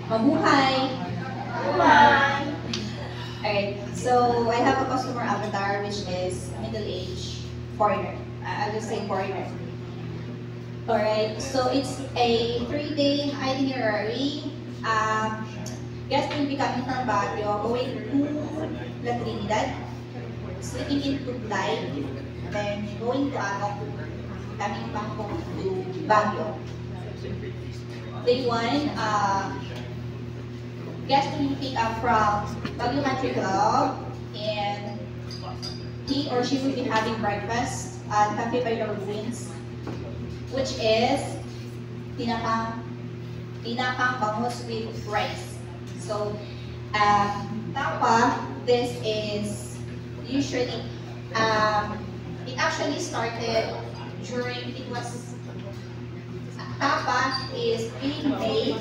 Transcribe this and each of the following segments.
Mabuhay! Bye! Alright, so I have a customer avatar which is middle-aged foreigner. I'll just say foreigner. Alright, so it's a 3-day itinerary. Guests will be coming from Baguio, going to La Trinidad, sleeping in Tuglay, then going to Alok, coming back home to Baguio. Day 1, guests will be picked up from Baguio Country Club, and he or she will be having breakfast at Cafe by the Ruins, which is tinapang bangus with rice. So, tapa, this is usually, it actually started tapa is being made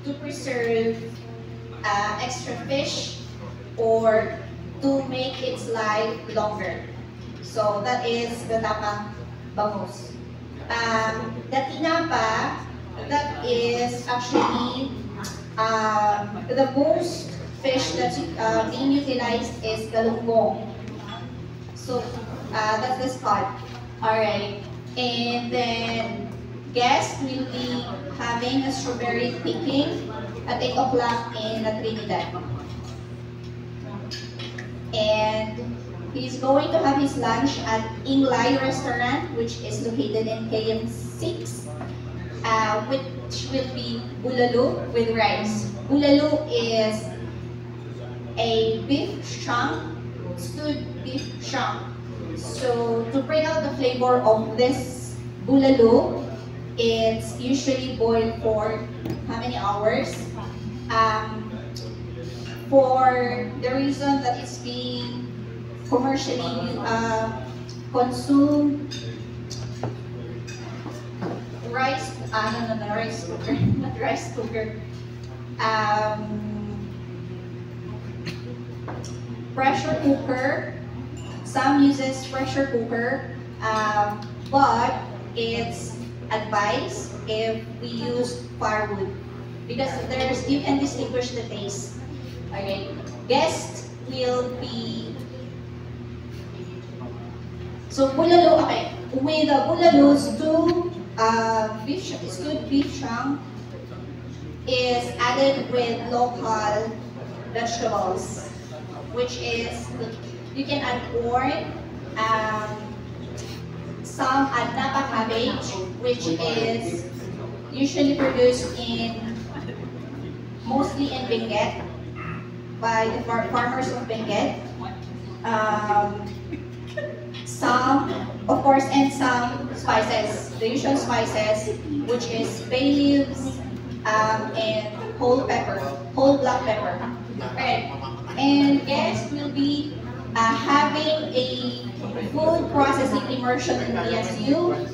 to preserve extra fish or to make its life longer. So that is the tapa bangus. The tinapa, that is actually the most fish that's being utilized is galunggong. So that's the spot. Alright. And then guests will be having a strawberry picking at 8 o'clock in La Trinidad. And he's going to have his lunch at Inglay Restaurant, which is located in KM6, which will be bulalo with rice. Bulalo is a beef chunk, stewed beef chunk. So to bring out the flavor of this bulalo, it's usually boiled for how many hours? For the reason that it's being commercially consumed, rice cooker, not rice cooker. Pressure cooker. Some uses pressure cooker, but it's advised if we use firewood because you can distinguish the taste. Okay, guests will be bulalo. Okay, with the bulalo stewed beef chunk is added with local vegetables, which is you can add corn, some add napa cabbage, which is usually produced mostly in Benguet by the farmers of Benguet. Some, of course, and some spices, the usual spices, which is bay leaves and whole black pepper. Right. And guests will be having a food processing immersion in PSU.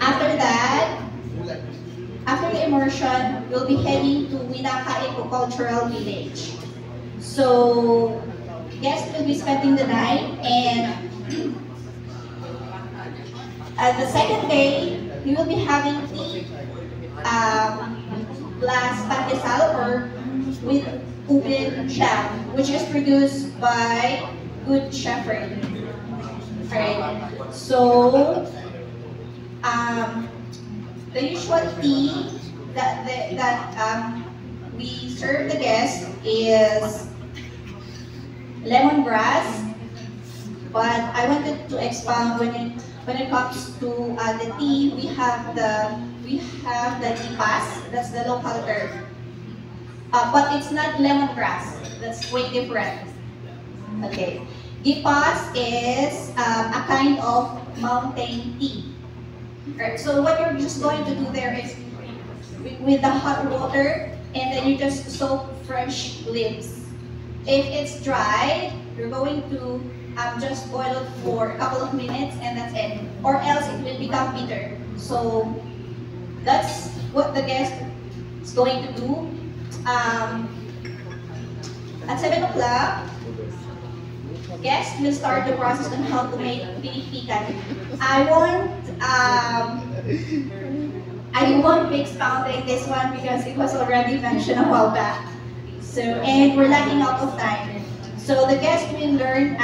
After that, after the immersion, we'll be heading to Winaka Ecocultural Village. So, guests will be spending the night, and the second day, we will be having tea plus pandesal or with ube chef, which is produced by Good Shepherd. Alright, so the usual tea that we serve the guests is lemongrass, but I wanted to expound when it comes to the tea. We have the lipas, that's the local term, but it's not lemongrass. That's quite different. Okay. Gipas is a kind of mountain tea. Right, so what you're just going to do there is with the hot water, and then you just soak fresh leaves. If it's dry, you're going to just boil it for a couple of minutes, and that's it. Or else it will become bitter. So that's what the guest is going to do. At 7 o'clock, guests will start the process on how to make pinipikan. I won't be expounding this one because it was already mentioned a while back. So, and we're running out of time. So the guest will learn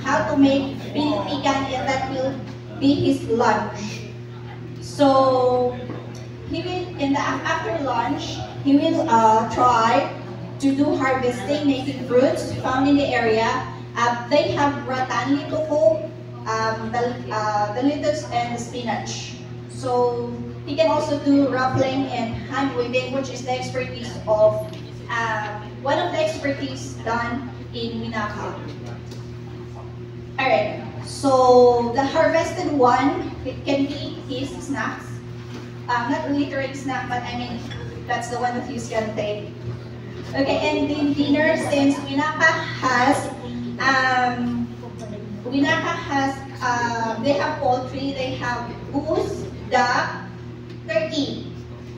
how to make pinipigan, and that will be his lunch. So he will, after lunch, he will try to do harvesting, making fruits found in the area. They have rattan lituko, the lettuce and the spinach. So he can also do rappling and hand weaving, which is the expertise of one of the expertise done in Winaka. Alright, so the harvested one, it can be his snacks. Not literally snack, but I mean, that's the one that he's gonna take. Okay, and then dinner, since Winaka has, they have poultry, they have goose, duck, turkey.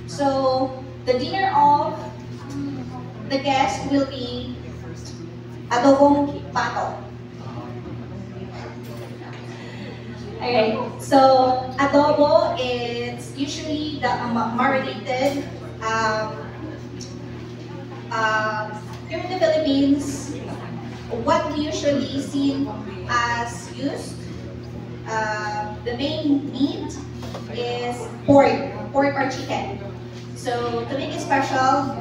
So the dinner of the guest will be adobong pato. Okay, so adobo is usually the marinated. Here in the Philippines, what we usually see as used, the main meat is pork or chicken. So to make it special,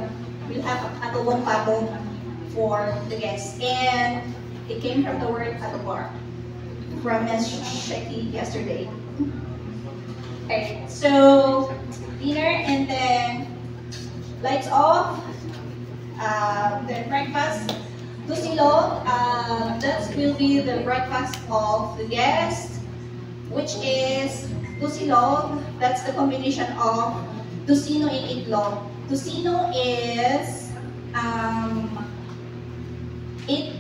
we'll have adobong pato for the guests, and it came from the word adobar from Ms. Sheki yesterday. Okay, so dinner and then lights off. The breakfast, tusilog, that will be the breakfast of the guest, which is tusilog. That's the combination of tocino and itlog. Tocino is, it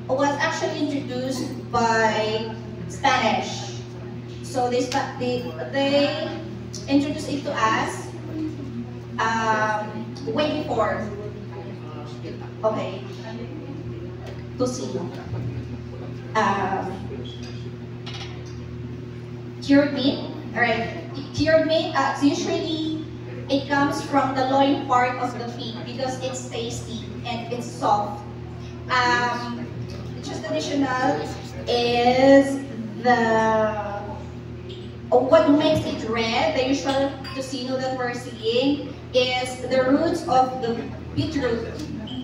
was actually introduced by Spanish. So they introduced it to us way before. Okay, tocino. Cured meat. All right, cured meat. Usually, it comes from the loin part of the feet because it's tasty and it's soft. Just additional is what makes it red. The usual tocino that we're seeing is the roots of the beetroot.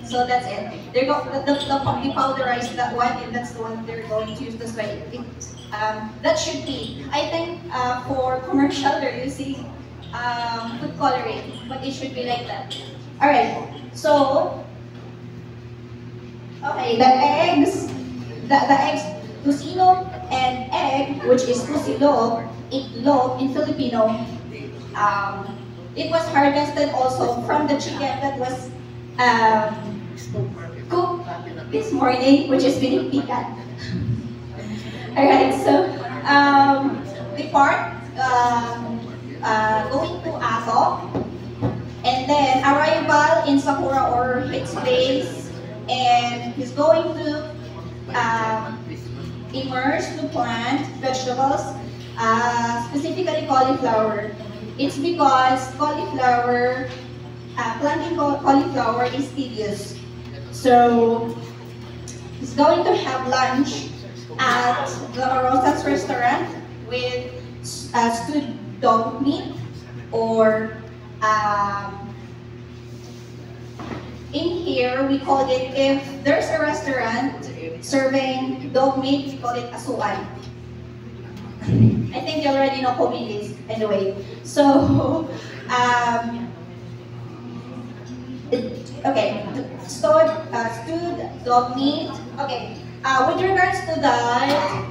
So that's it. They're the powderized that one, and that's the one they're going to use this way. That should be. I think for commercial they're using food coloring, but it should be like that. All right. So okay, the eggs, tocino and egg, which is tusilog, itlog in Filipino. It was harvested also from the chicken that was cooked this morning, which is pinippikan. Alright, so the part going to Aso, and then arrival in Sakura or his place, and he's going to immerse to plant vegetables, specifically cauliflower. It's because cauliflower, planting cauliflower is tedious. So he's going to have lunch at the Rosas restaurant with stewed dog meat, or in here we call it, if there's a restaurant serving dog meat, we call it asuan. I think you already know Kumilis anyway. So okay, stewed dog meat. Okay, with regards to that,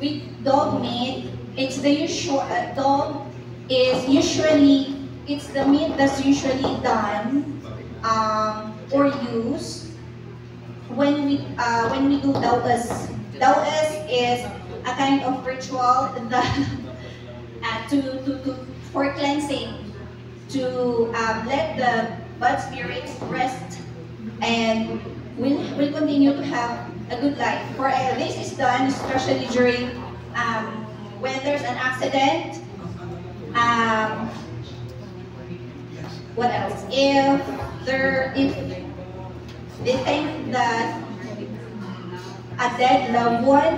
with dog meat, it's the usual, dog is usually, it's the meat that's usually done or used when we do dautas. Dautas is a kind of ritual that for cleansing, to let the bad spirits rest, and we'll continue to have a good life. For this is done especially during when there's an accident, Um, what else? If they think that a dead loved one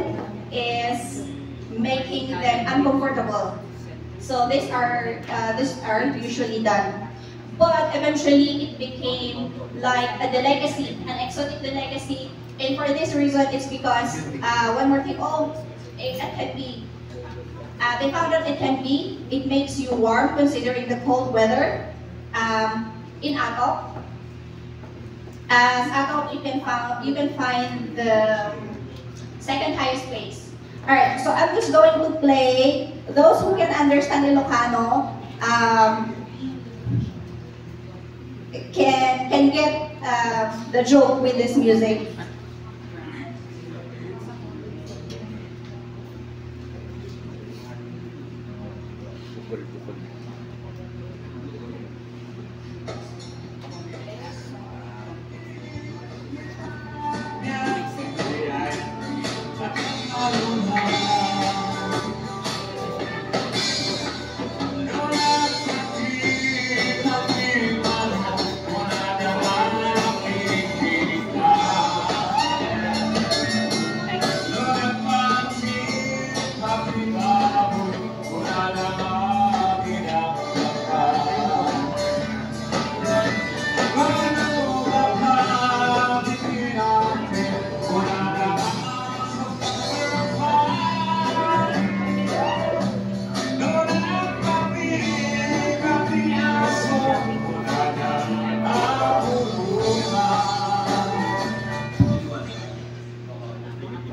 is making them uncomfortable, so these are usually done. But eventually, it became like a delicacy, an exotic delicacy. And for this reason, it's because one more thing. Oh, it can be. They found out it makes you warm considering the cold weather. In Atok, as Atok, you can find the second highest place. All right, so I'm just going to play. Those who can understand Ilocano can get the joke with this music.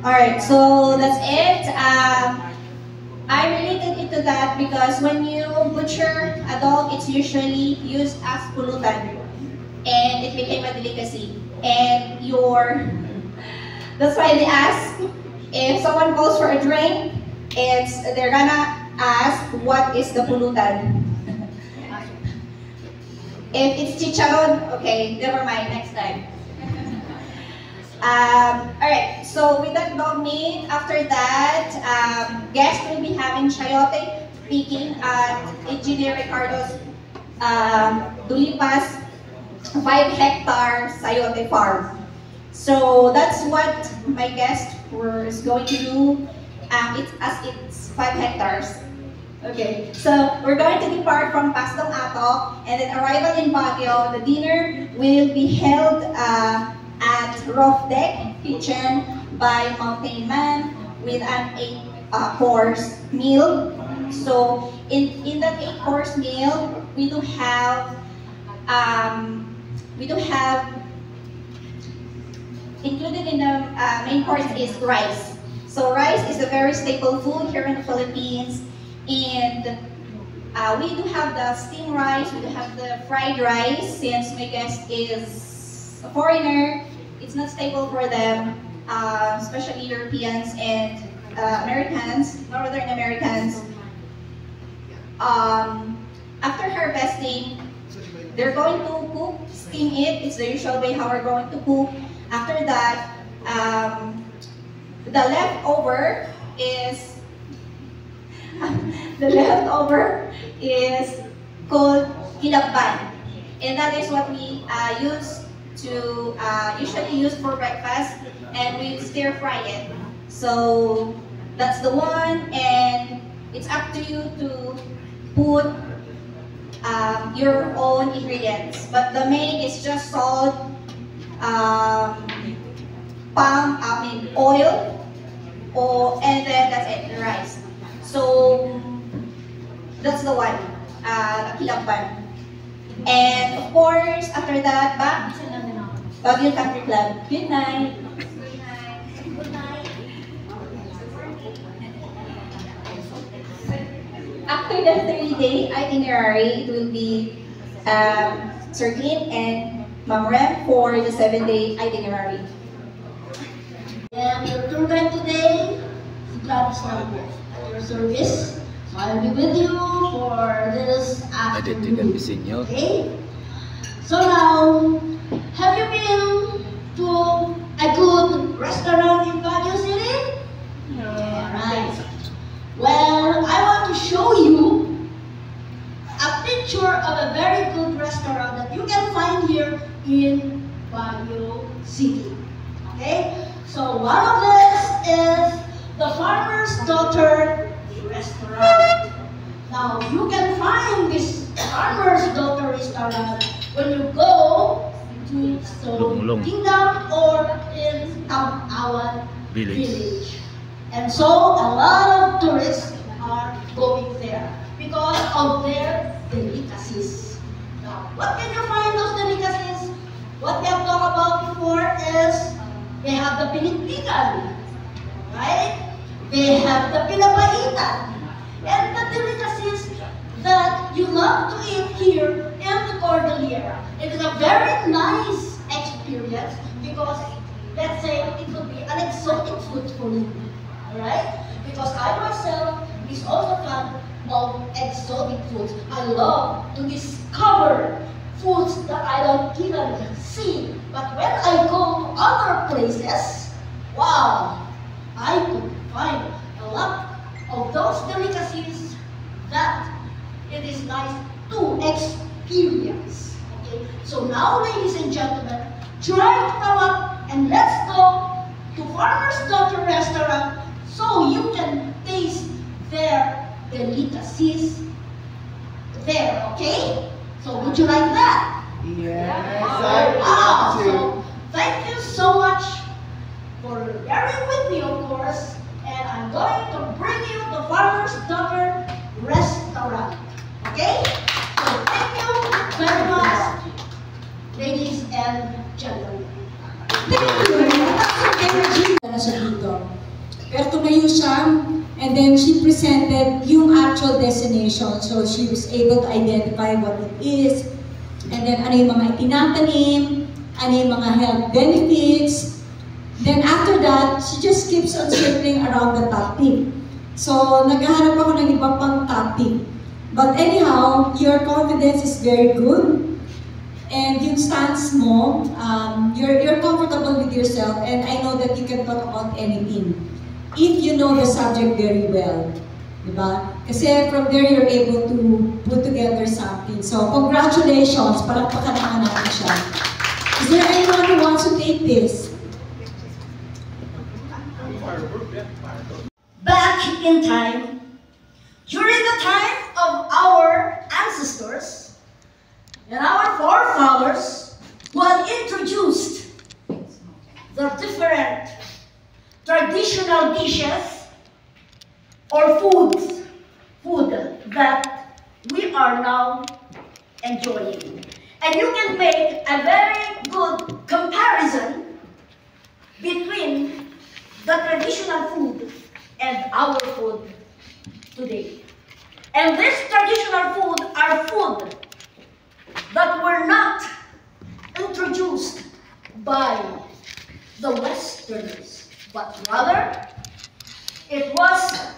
Alright, so that's it. I related it to that because when you butcher a dog, it's usually used as pulutan. And it became a delicacy. And that's why they ask, if someone calls for a drink, they're gonna ask, what is the pulutan? If it's chicharon, okay, never mind, next time. Alright, so with that dog meat, after that, guests will be having chayote picking at Engineer Ricardo's Dulipas 5-hectare sayote farm. So that's what my guest is going to do. It's 5 hectares. Okay, so we're going to depart from Pastong Atok, and then arrival in Baguio. The dinner will be held at Roof Deck Kitchen by Mountain Man with an 8-course meal. So in that 8-course meal, we do have included in the main course is rice. So rice is a very staple food here in the Philippines, and we do have the steamed rice, we do have the fried rice. Since my guest is a foreigner, it's not stable for them, especially Europeans and Americans, Northern Americans. After harvesting, they're going to cook, steam it. It's the usual way how we're going to cook. After that, the leftover is called kilabban, and that is what we usually use for breakfast, and we stir fry it. So that's the one, and it's up to you to put your own ingredients. But the main is just salt, oil, and then that's it, the rice. So that's the one, the kilabban. And of course, after that, back to Baguio Country Club. Good night. Good night. After the 3-day itinerary, it will be Sir Gin and Ma'am Rem for the 7-day itinerary. And your tour guide today, si Travis Number, at your service. So I'll be with you for this afternoon. Okay? So now, have you been to a good restaurant in Baguio City? Alright. Well, I want to show you picture of a very good restaurant that you can find here in Baguio City. Okay? So one of this is the Farmer's Daughter Restaurant. Now, you can find this Farmer's Daughter Restaurant when you go to Stone Kingdom or in Tamawan Village. And so, a lot of tourists are going there because of their delicacies. Now, what can you find those delicacies? What we have talked about before is they have the pinikpikan, right? They have the pinapaitan, and the delicacies that you love to eat here in the Cordillera. It is a very nice experience because, let's say, it would be an exotic food for you. Alright? Because I myself is also fan of exotic foods. I love to discover foods that I don't even see. But when I go to other places, wow, I could find a lot of those delicacies that it is nice to experience. Okay? So now, ladies and gentlemen, try to come up and let's go to Farmer's Daughter Restaurant so you can taste their delicacies there, okay? So would you like that? Yes, Wow! So thank you so much for bearing with me, of course, and I'm going to bring you the Farmer's Daughter Restaurant, okay? So thank you very much, ladies and gentlemen. Energy na siya dito. Pero tumayo siya, and then she presented yung actual destination. So she was able to identify what it is, and then ano yung mga itinatanim, ano yung mga health benefits. Then after that, she just keeps on circling around the topic. So naghahanap ako ng iba pang topic. But anyhow, your confidence is very good. And yung stance mo, you're comfortable with yourself, and I know that you can talk about anything if you know the subject very well. Diba? Kasi from there, you're able to put together something. So, congratulations! Palakpakan naman natin siya. Is there anyone who wants to take this? Back in time, during the time of our ancestors and our forefathers who had introduced the different traditional dishes or food that we are now enjoying. And you can make a very good comparison between the traditional food and our food today. And this traditional food are food that were not introduced by the Westerners, but rather it was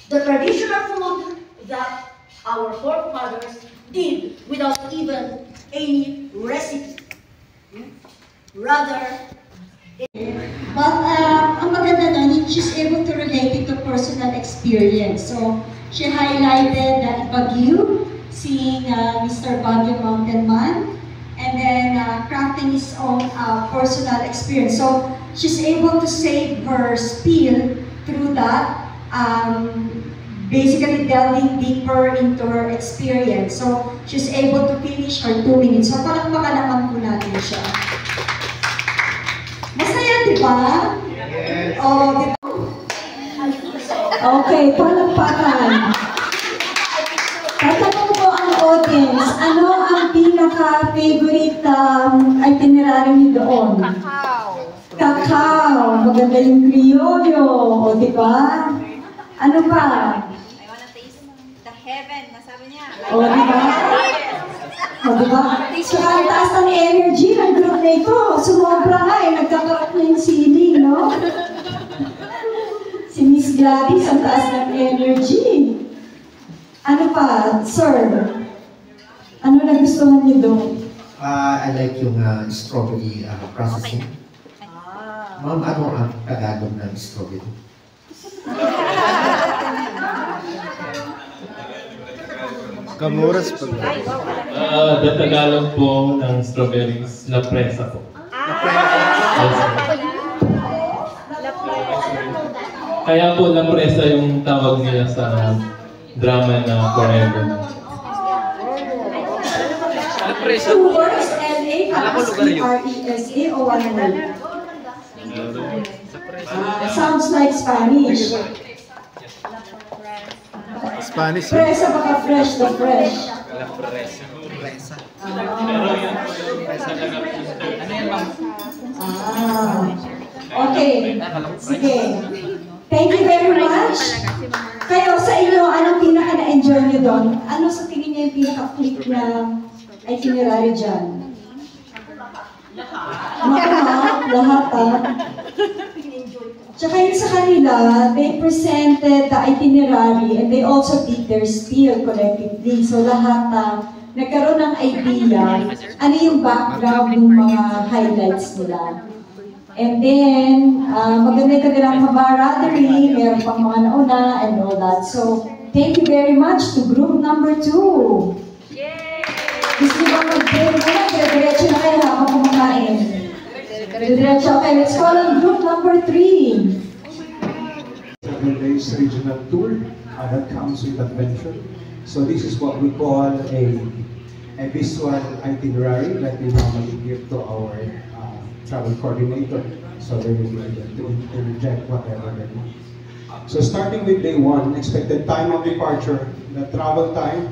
the traditional food that our forefathers did without even any recipe. Rather, But ang maganda nun, she's able to relate it to personal experience. So, she highlighted that Baguio, seeing Mr. Baguio Mountain Man, and then crafting his own personal experience. So, she's able to save her spiel through that, basically delving deeper into her experience. So, she's able to finish her 2 minutes. So, palakpakan naman po natin siya. Masaya, di ba? Yes. Oh, di ba? Okay, palakpakan. Tatanong ko ang audience, ano ang pinaka-favorite itinerary niyo doon? Kakao. Maganda yung criollo. O, di ba? Ano pa? I wanna taste the heaven, nasabi niya. O, di ba? O, di ba? So, ang taas ng energy ng group na ito. Sumobra nga eh. Nagkakaroon na yung ceiling, no? Si Miss Gladys, ang taas ng energy. Ano pa, sir? Ano nagustuhan niyo doon? I like yung strawberry processing. Ma'am, ano ang Tagalog ng strawberry? Kamuras pa. The Tagalog po ng strawberries, La Presa po. Kaya po La Presa yung tawag nila sa drama na Forever. Two words, L-A-P-R-E-S-A o one word? Sounds like Spanish. Spanish. Presa baka fresh na fresh. Okay. Sige. Thank you very much. Kayo, sa inyo, anong pinaka na-enjoy nyo doon? Ano sa tingin niyo yung pinaka-click na itinerary dyan? Lahat ha? Tsaka yun sa kanila, they presented the itinerary and they also did their spiel collectively. So lahat nagkaroon ng idea, ano yung background ng mga highlights nila. And then, maganda yung kanilang camaraderie, meron pang mga nauna and all that. So, thank you very much to group number 2. Gusto nyo bang mag-break na lang? Diretso na kayo habang kumakain. Diretso. Okay, let's call on group number 3. 7 days regional tour that comes with adventure. So this is what we call a visual itinerary that we normally give to our travel coordinator. So they will be able to interject whatever they want. So starting with day 1, expected time of departure, the travel time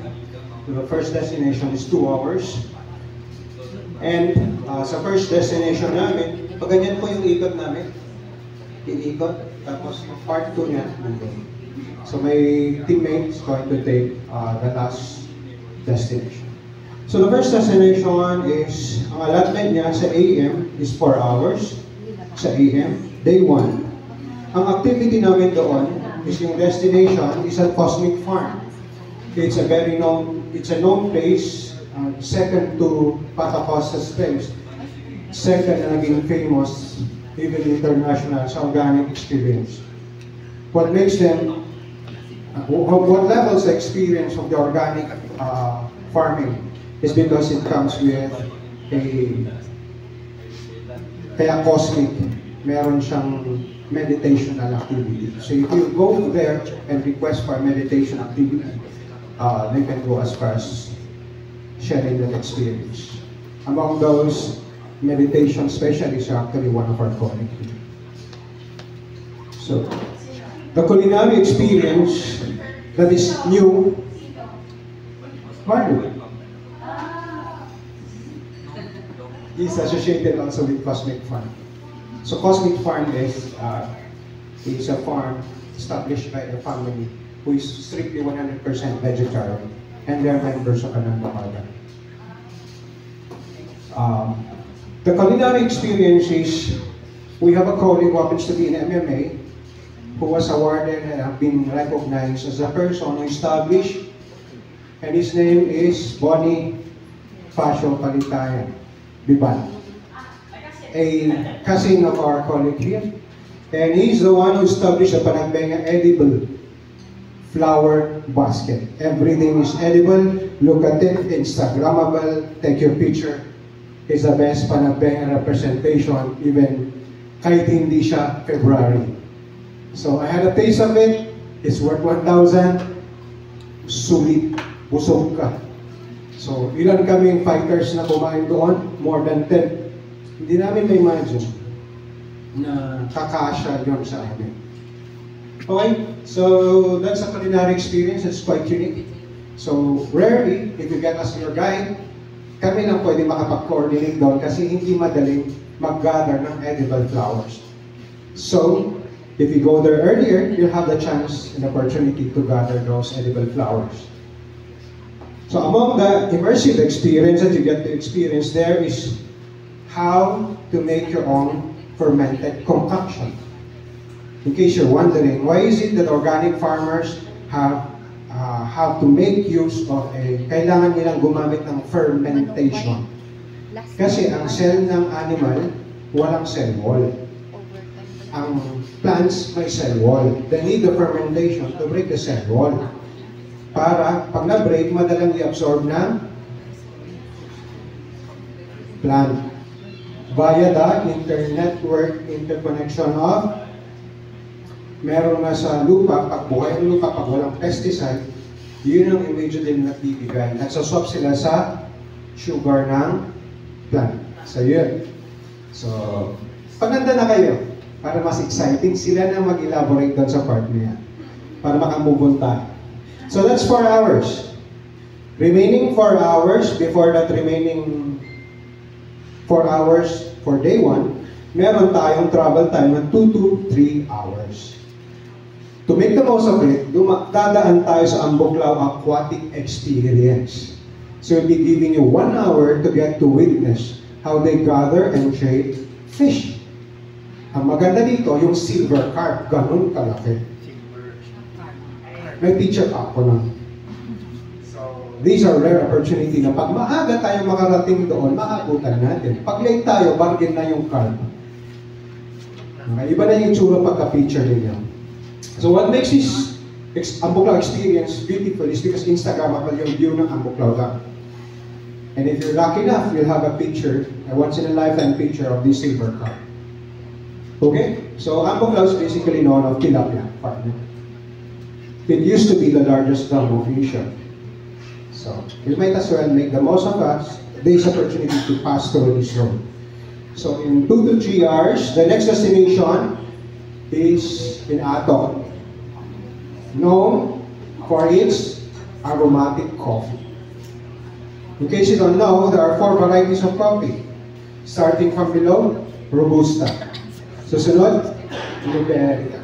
to the first destination is 2 hours. And sa first destination namin, pag ganyan po yung ikot namin, iikot, tapos yung part 2 niya, so my teammate is going to take the last destination. So the first destination is, ang allotment niya sa AM is 4 hours sa AM, day 1. Ang activity namin doon is yung destination is a Cosmic Farm. It's a known place, second to Patacosta Springs, second na naging famous, even international, sa organic experience. What makes them, what levels the experience of the organic farming is because it comes with kaya cosmic, meron siyang meditational activity. So if you go there and request for meditation activity, they can go as far as sharing that experience. Among those, meditation specialists are actually one of our colleagues. So, the culinary experience that is new, is associated also with Cosmic Farm. So Cosmic Farm is a farm established by a family who is strictly 100% vegetarian, and they're members of Ananda Marga. The culinary experience is, we have a colleague who happens to be in MMA, who was awarded and have been recognized as a person who established, and his name is Bonnie Fascio Palitayan. Biban, a cousin of our colleague here, and he's the one who established the Panagbenga edible flower basket. Everything is edible. Look at it, Instagrammable. Take your picture. It's the best Panagbenga representation, even kahit hindi siya February. So I had a taste of it. It's worth 1,000. Sulit, busog ka. So, ilan kaming fighters na kumain doon? More than 10. Hindi namin ma-imagine na kakasya yun sa amin. Okay, so that's a culinary experience. It's quite unique. So, rarely, if you get us your guide, kami lang pwede makapag-coordinate doon kasi hindi madaling mag-gather ng edible flowers. So, if you go there earlier, you'll have the chance and opportunity to gather those edible flowers. So among the immersive experience that you get to experience there is how to make your own fermented concoction. In case you're wondering, why is it that organic farmers have to make use of kailangan nilang gumamit ng fermentation? Kasi ang cell ng animal, walang cell wall. Ang plants may cell wall. They need the fermentation to break the cell wall. para pag na-break, madalang i-absorb ng plant via the inter-network interconnection of meron na sa lupa, pag buhay ang lupa, pag walang pesticide, yun ang immediately nagbibigay. Nagsaswap sila sa sugar ng plant. So yun. So, paganda na kayo, para mas exciting, sila na mag-elaborate doon sa part niya. Para makamove on tayo. So that's 4 hours. Remaining 4 hours, before that remaining 4 hours for day 1, meron tayong travel time ng 2 to 3 hours. To make the most of it, dadaan tayo sa Ambuklao Aquatic Experience. So we'll be giving you 1 hour to get to witness how they gather and trade fish. Ang maganda dito, yung silver carp, ganun kalaki. May picture ako na. These are rare opportunity na pag maaga tayo makarating doon, maabutan natin. Pag late tayo, bargain na yung carp. Iba na yung tsura pagka-picture ninyo. So what makes this Ambuklao experience beautiful is because Instagrammable yung view ng Ambuklao lang. And if you're lucky enough, you'll have a picture, a once-in-a-lifetime picture of this silver carp. Okay? So Ambuklao is basically known of tilapia farming. It used to be the largest dam of Asia. So we might as well make the most of us this opportunity to pass through this road. So in 2 to 3 hours, the next destination is in Atok, known for its aromatic coffee. In case you don't know, there are 4 varieties of coffee. Starting from below, Robusta. Susunod, Liberica.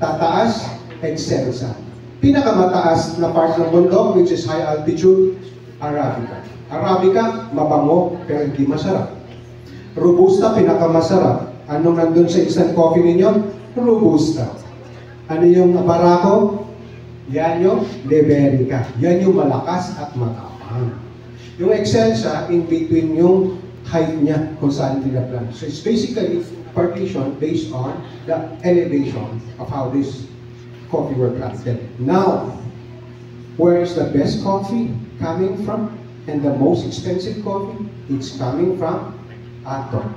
Tataas, Excelsa. Pinakamataas na part ng bundok, which is high altitude, Arabica. Arabica, mabango, pero hindi masarap. Robusta, pinakamasarap. Anong nandun sa instant coffee ninyo? Robusta. Ano yung Barako? Yan yung Liberica. Yan yung malakas at matapang. Yung Excelsa, in between yung height niya kung saan pinaplan. So it's basically partition based on the elevation of how this coffee were planted. Now, where is the best coffee coming from? And the most expensive coffee? It's coming from Atok.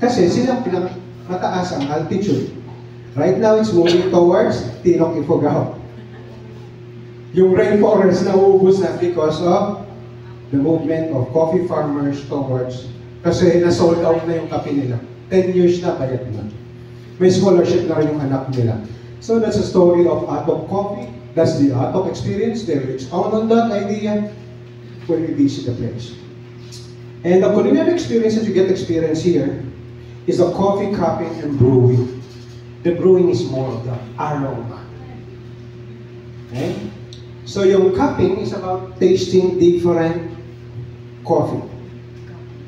Kasi sila mataas ang altitude. Right now, it's moving towards Tinok Ifugao. Yung rainforest na uubos na because of the movement of coffee farmers towards, kasi na-sold out na yung kape nila. 10 years na, bayad na. May scholarship na rin yung anak nila. So that's a story of Atok Coffee. That's the Atok experience. They will expound on that idea when we visit the place. And the culinary experience that you get experience here is the coffee cupping and brewing. The brewing is more of the aroma. Okay? So yung cupping is about tasting different coffee.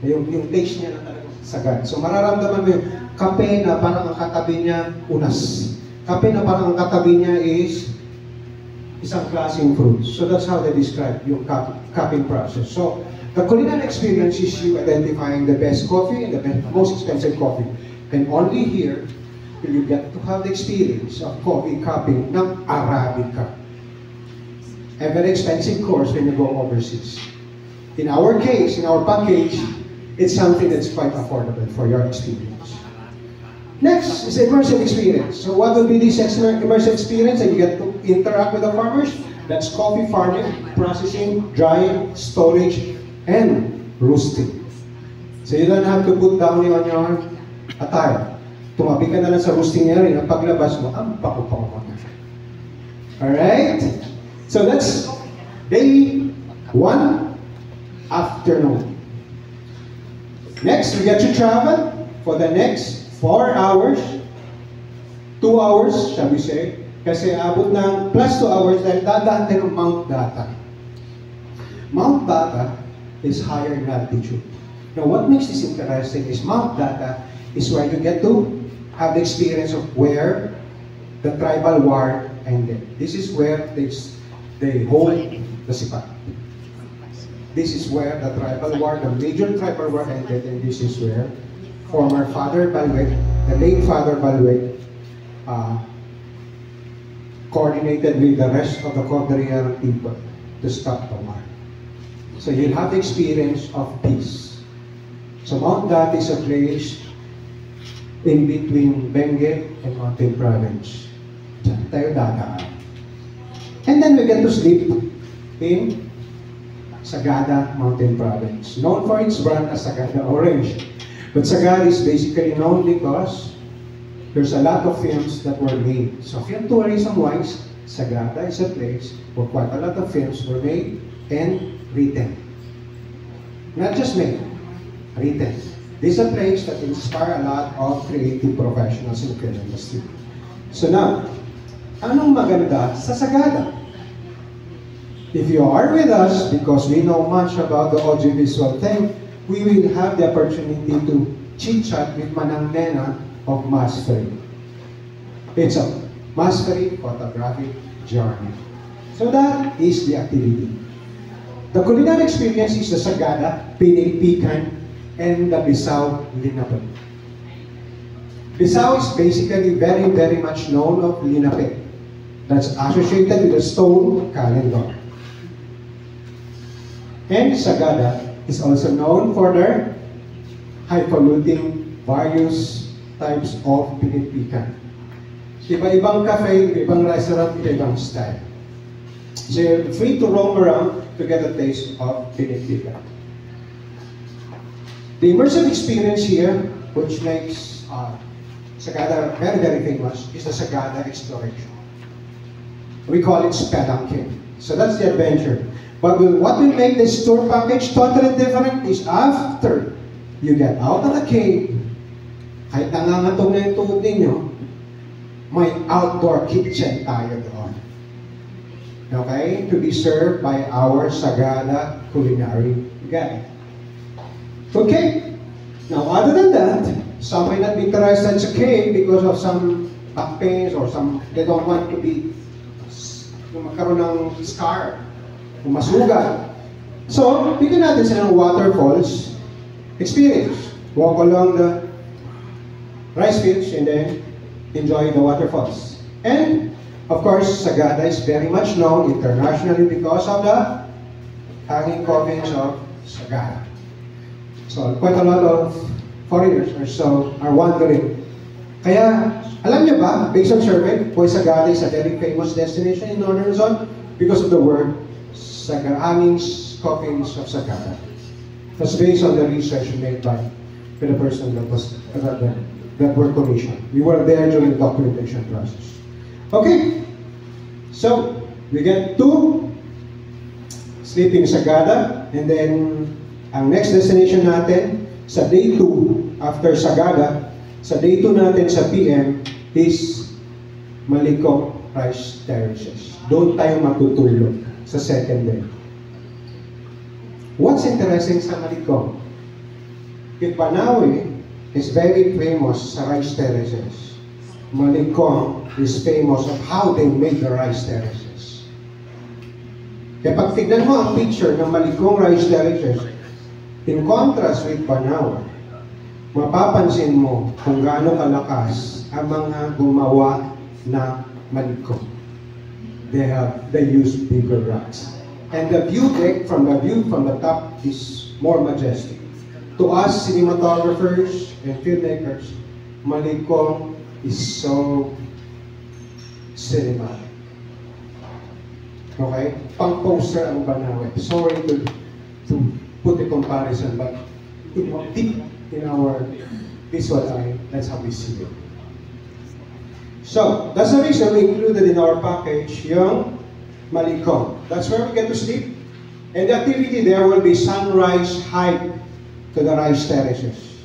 Yung taste niya na talagang sagad. So mararamdaman mo yung kape na parang ang katabi niya unas. Kape na parang ang katabi niya is isang klaseng fruit. So that's how they describe yung cupping process. So the culinary experience is you identifying the best coffee and the most expensive coffee. And only here will you get to have the experience of coffee cupping ng Arabica. A very expensive course when you go overseas. In our case, in our package, it's something that's quite affordable for your experience. Next is immersive experience. So what will be this immersive experience? And you get to interact with the farmers. That's coffee farming, processing, drying, storage, and roasting. So you don't have to put down on your attire. Tumabi ka na lang sa roasting area. Paglabas mo, ang pako-pako na. Alright? So that's day 1, afternoon. Next, we get to travel for the next 4 hours. 2 hours, shall we say. Kasi abot ng plus 2 hours dahil dadaan tayo ng Mount Data. Mount Data is higher in altitude. Now, what makes this interesting is Mount Data is where you get to have the experience of where the tribal war ended. This is where they hold the Sipat. This is where the tribal war, the major tribal war ended, and this is where former Father Balweg, the late Father Balweg, coordinated with the rest of the Cordillera people to stop the war. So you'll have the experience of peace. So Mount Dat is a place in between Benguet and Mountain Province. Diyan tayo dadaan. And then we get to sleep in Sagada Mountain Province, known for its brand as Sagada Orange. But Sagada is basically known because there's a lot of films that were made. So film tourism-wise, Sagada is a place where quite a lot of films were made and written. Not just made, written. This is a place that inspires a lot of creative professionals in the film industry. So now, anong maganda sa Sagada? If you are with us, because we know much about the audiovisual thing, we will have the opportunity to chit-chat with Manang Nena of Masfree. It's a Masfree photographic journey. So that is the activity. The culinary experience is the Sagada, Pinilpikan, and the Bisao Linapet. Bisao is basically very much known of Linapet. That's associated with the stone calendar. And Sagada is also known for their highfalutin various types of pinippikan. Iba-ibang cafe, iba-ibang restaurant, iba-ibang style. So you're free to roam around to get a taste of pinippikan. The immersive experience here, which makes Sagada very famous, is the Sagada exploration. We call it spelunking. So that's the adventure. But what will make this tour package totally different is after you get out of the cave, kahit nangangatog na yung tuhod ninyo, may outdoor kitchen tayo doon. Okay? To be served by our Sagada culinary guide. Okay? Now, other than that, some may not be interested sa cave because of some back pains or they don't want to be magkaroon ng scar, masugat. So, bigyan natin sila ng waterfalls experience. Walk along the rice fields and then enjoy the waterfalls. And, of course, Sagada is very much known internationally because of the hanging coffins of Sagada. So, quite a lot of foreigners are wondering. Kaya, alam niyo ba, based on survey, Sagada is a very famous destination in Northern Luzon because of the word hanging coffins of Sagada. That's based on the research made by the person that were commissioned. We were there during the documentation process. Okay, so we get to sleeping Sagada, and then ang next destination natin sa day 2 after Sagada, sa day 2 natin sa PM is Malikong Rice Terraces. Doon tayo matutulog sa second day. What's interesting sa Malikong? Banawe is very famous sa rice terraces. Malikong is famous of how they make the rice terraces. Kaya pag tignan mo ang picture ng Malikong rice terraces, in contrast with Banawe, mapapansin mo kung gaano kalakas ang mga gumawa ng Malikong. They use bigger rocks. And the view deck from the top is more majestic. To us cinematographers and filmmakers, Malikong is so cinematic. Okay? Pang-poster ang Banawe. Sorry to put the comparison, but deep in our visual eye, that's how we see it. So, that's the reason we included in our package yung Malikong. That's where we get to sleep. And the activity there will be sunrise hike to the rice terraces.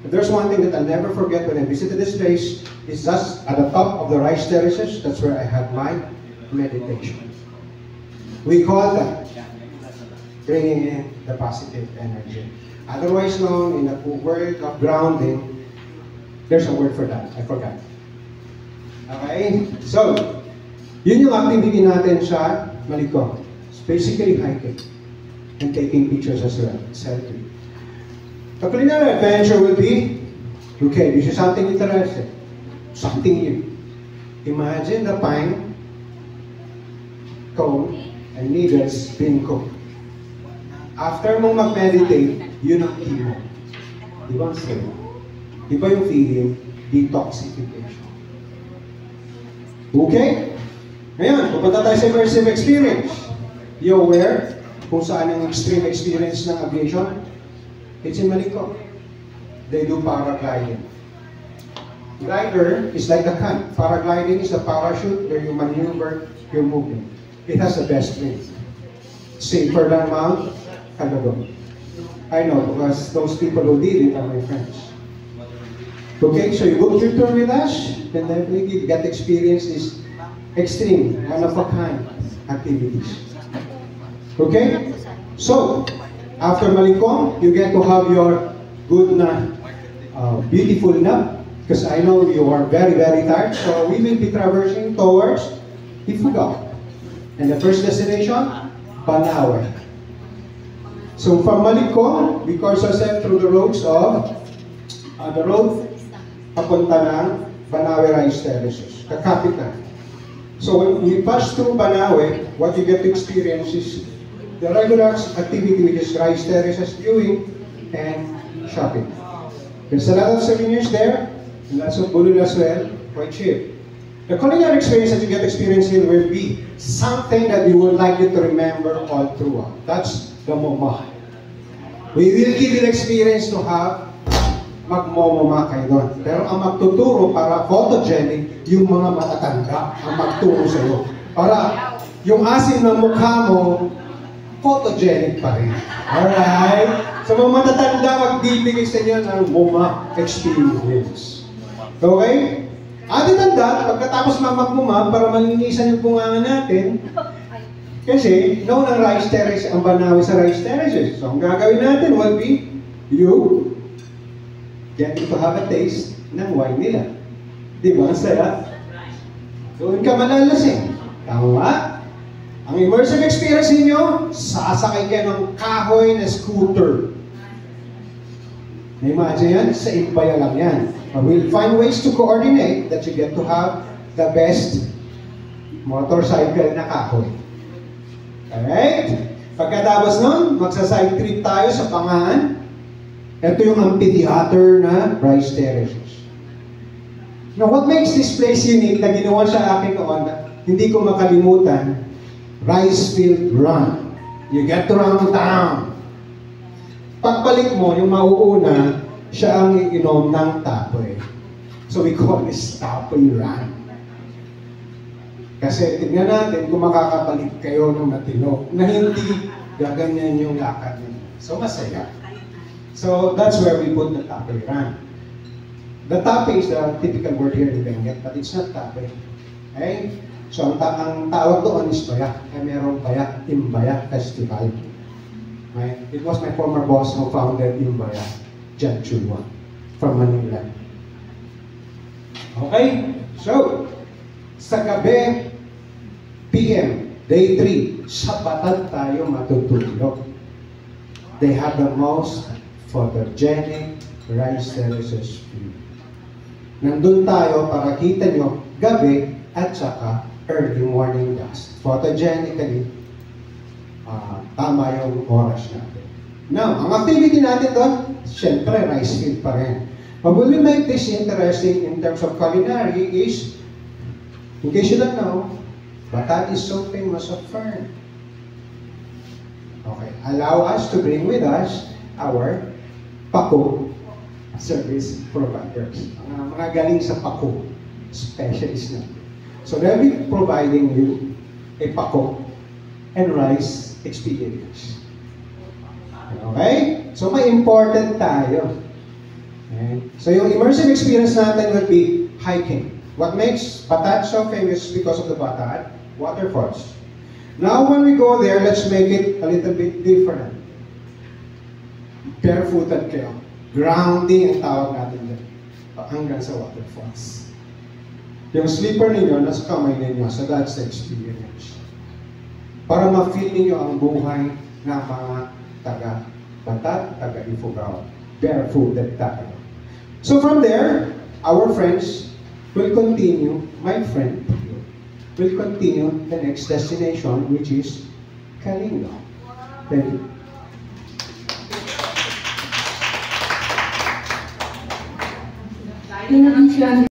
If there's one thing that I'll never forget when I visited this place, is just at the top of the rice terraces, that's where I had my meditation. We call that bringing in the positive energy. Otherwise known in the word of grounding, there's a word for that. I forgot. Okay? So, yun yung activity natin sa Malikong. It's basically hiking and taking pictures as well. Selfie. The culinary adventure will be, okay, this is something interesting. Something new. Imagine the pine cone and needles being cooked. After mong mag-meditate, yun ang key mo. Di ba ang sayo? Di ba yung feeling? Detoxification. Okay? Ngayon, pupunta tayo sa immersive experience. You aware kung saan ang extreme experience ng aviation? It's in Maliko. They do paragliding. Glider is like a kite. Paragliding is a parachute where you maneuver your movement. It has the best wing. Safer than Mount Kagado. I know because those people who did it are my friends. Okay, so you book your tour with us, then definitely you get to experience this extreme, one-of-a-kind activities. Okay? So, after Malikong, you get to have your good beautiful nap, because I know you are very, very tired. So we will be traversing towards Ifugao. And the first destination, Banawe. So from Malikong, we course ourselves through the roads of the road papunta ng Banawe Rice Terraces, the capital. So when we pass through Banawe, what you get to experience is the regular activity, which is Rice Terraces viewing and shopping. There's a lot of souvenirs there, and lots of bulul as well, quite cheap. The culinary experience that you get to experience here will be something that you would like you to remember all throughout. That's the moma. We will give you the experience to have magmomoma kayo doon. Pero ang magtuturo para photogenic, yung mga matatanda ang magturo sa iyo. Para yung asim ng mukha mo, photogenic pa rin. Alright? So mga matatanda, magbibigay sa inyo ng moma experience. Okay? Other than that, pagkatapos magmoma, para malinisan yung bunganga natin, kasi noon ang rice terrace, ang Banawe sa rice terraces. So ang gagawin natin will be you getting to have a taste ng wine nila. Di ba? Ang sarap. Doon ka malalasing. Tama? Ang immersive experience ninyo, sasakay kayo ng kahoy na scooter. Na-imagine yan? Sa Imbaya lang yan. But we'll find ways to coordinate that you get to have the best motorcycle na kahoy. Alright? Pagkatapos nun, magsa-side trip tayo sa Pangaan. Ito yung amphitheater na Rice Terraces. Now, what makes this place unique na ginawa sa akin noon, hindi ko makalimutan, Rice Field Run. You get to run town. Pagbalik mo, yung mauuna, siya ang iinom ng tapoy. So we call this tapoy run. Kasi tignan natin kung makakabalik kayo ng matino na hindi gaganyan yung lakad niyo. So masaya. So that's where we put the tapoy run. The tapoy is the typical word here in Benguet, but it's not tapoy. Okay? So ang tawag doon is Bayak. Merong Bayak, Imbaya Festival. Right? It was my former boss who founded Imbaya, Jan Chulwa, from Manila. Okay? So, sa gabi, PM, day 3, sa Batad tayo matutulog. They have the most photogenic rice terraces view. Nandun tayo para kita nyo gabi at saka early morning dusk. Photogenically, tama yung oras natin. Now, ang activity natin doon, syempre, rice field pa rin. But what will make this interesting in terms of culinary is, in case you don't know, Batad is so famous of fern. Okay, allow us to bring with us our pako service providers. Mga galing sa pako, specialist na. So they'll be providing you a pako and rice experience. Okay? So may important tayo. Okay? So yung immersive experience natin would be hiking. What makes Batad so famous because of the Batad waterfalls. Now when we go there, let's make it a little bit different. Barefooted kayo. Grounding ang tawag natin dyan. Hanggang sa waterfalls. Yung slipper ninyo, nasa kamay ninyo. So that's the experience. Para ma-feel ninyo ang buhay ng mga taga-Batad, taga-Ifugao. Barefooted tayo. So from there, our friends will continue, my friend, will continue the next destination, which is Kalinga. Thank you. In addition,